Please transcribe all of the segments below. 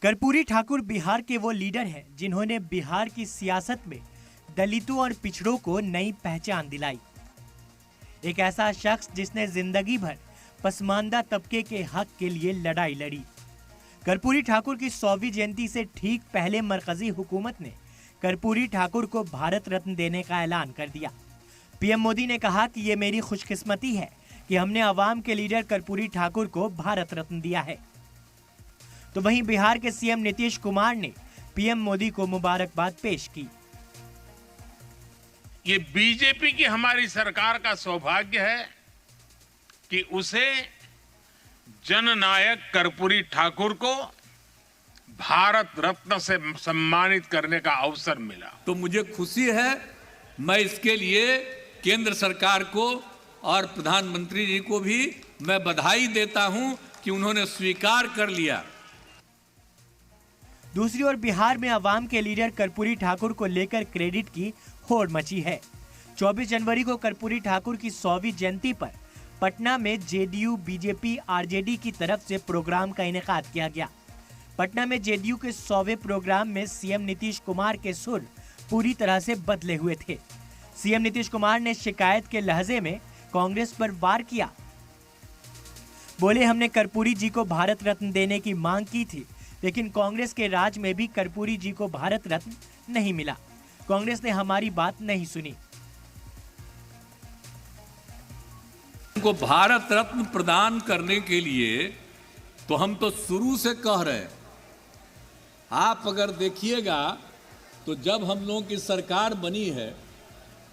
कर्पूरी ठाकुर बिहार के वो लीडर हैं जिन्होंने बिहार की सियासत में दलितों और पिछड़ों को नई पहचान दिलाई। एक ऐसा शख्स जिसने जिंदगी भर पसमानदा तबके के हक के लिए लड़ाई लड़ी। कर्पूरी ठाकुर की 100वीं जयंती से ठीक पहले मरकजी हुकूमत ने कर्पूरी ठाकुर को भारत रत्न देने का ऐलान कर दिया। पीएम मोदी ने कहा कि ये मेरी खुशकिस्मती है कि हमने अवाम के लीडर कर्पूरी ठाकुर को भारत रत्न दिया है। तो वहीं बिहार के सीएम नीतीश कुमार ने पीएम मोदी को मुबारकबाद पेश की। ये बीजेपी की हमारी सरकार का सौभाग्य है कि उसे जननायक कर्पूरी ठाकुर को भारत रत्न से सम्मानित करने का अवसर मिला। तो मुझे खुशी है, मैं इसके लिए केंद्र सरकार को और प्रधानमंत्री जी को भी मैं बधाई देता हूं कि उन्होंने स्वीकार कर लिया। दूसरी ओर बिहार में अवाम के लीडर कर्पूरी ठाकुर को लेकर क्रेडिट की होड़ मची है। 24 जनवरी को कर्पूरी ठाकुर की 100वीं जयंती पर पटना में जेडीयू, बीजेपी, आरजेडी की तरफ से प्रोग्राम का इनेकाद किया गया। पटना में जेडीयू के 100वें प्रोग्राम में सीएम नीतीश कुमार के सुर पूरी तरह से बदले हुए थे। सीएम नीतीश कुमार ने शिकायत के लहजे में कांग्रेस पर वार किया। बोले, हमने कर्पूरी जी को भारत रत्न देने की मांग की थी, लेकिन कांग्रेस के राज में भी कर्पूरी जी को भारत रत्न नहीं मिला। कांग्रेस ने हमारी बात नहीं सुनी। उनको भारत रत्न प्रदान करने के लिए तो हम तो शुरू से कह रहे हैं। आप अगर देखिएगा तो जब हम लोगों की सरकार बनी है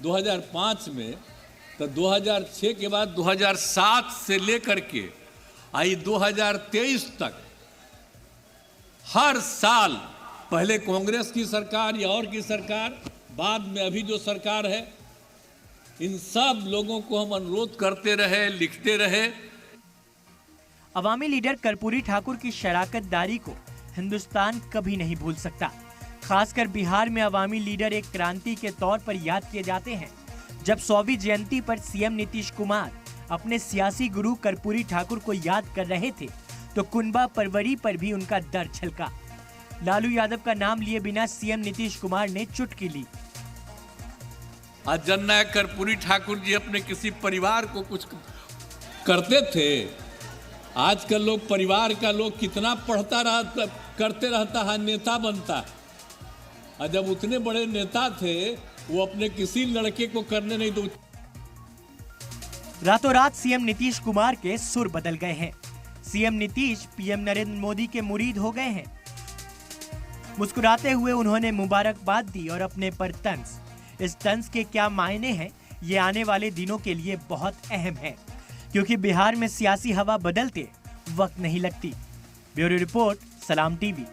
2005 में, तो 2006 के बाद 2007 से लेकर के आई 2023 तक हर साल, पहले कांग्रेस की सरकार या और की सरकार, बाद में अभी जो सरकार है, इन सब लोगों को हम अनुरोध करते रहे, लिखते रहे। अवामी लीडर कर्पूरी ठाकुर की शराकतदारी को हिंदुस्तान कभी नहीं भूल सकता। खासकर बिहार में अवामी लीडर एक क्रांति के तौर पर याद किए जाते हैं। जब 100वीं जयंती पर सीएम नीतीश कुमार अपने सियासी गुरु कर्पूरी ठाकुर को याद कर रहे थे तो कुनबा परवरी पर भी उनका दर्द छलका। लालू यादव का नाम लिए बिना सीएम नीतीश कुमार ने चुटकी ली। आज जननायक कर्पूरी ठाकुर जी अपने किसी परिवार को कुछ करते थे। आजकल लोग परिवार का लोग कितना करते रहता है, नेता बनता है। और जब उतने बड़े नेता थे, वो अपने किसी लड़के को करने नहीं दो। रातों रात सीएम नीतीश कुमार के सुर बदल गए हैं। सीएम नीतीश पीएम नरेंद्र मोदी के मुरीद हो गए हैं। मुस्कुराते हुए उन्होंने मुबारकबाद दी और अपने पर तंज। इस तंज के क्या मायने हैं, ये आने वाले दिनों के लिए बहुत अहम है, क्योंकि बिहार में सियासी हवा बदलते वक्त नहीं लगती। ब्यूरो रिपोर्ट, सलाम टीवी।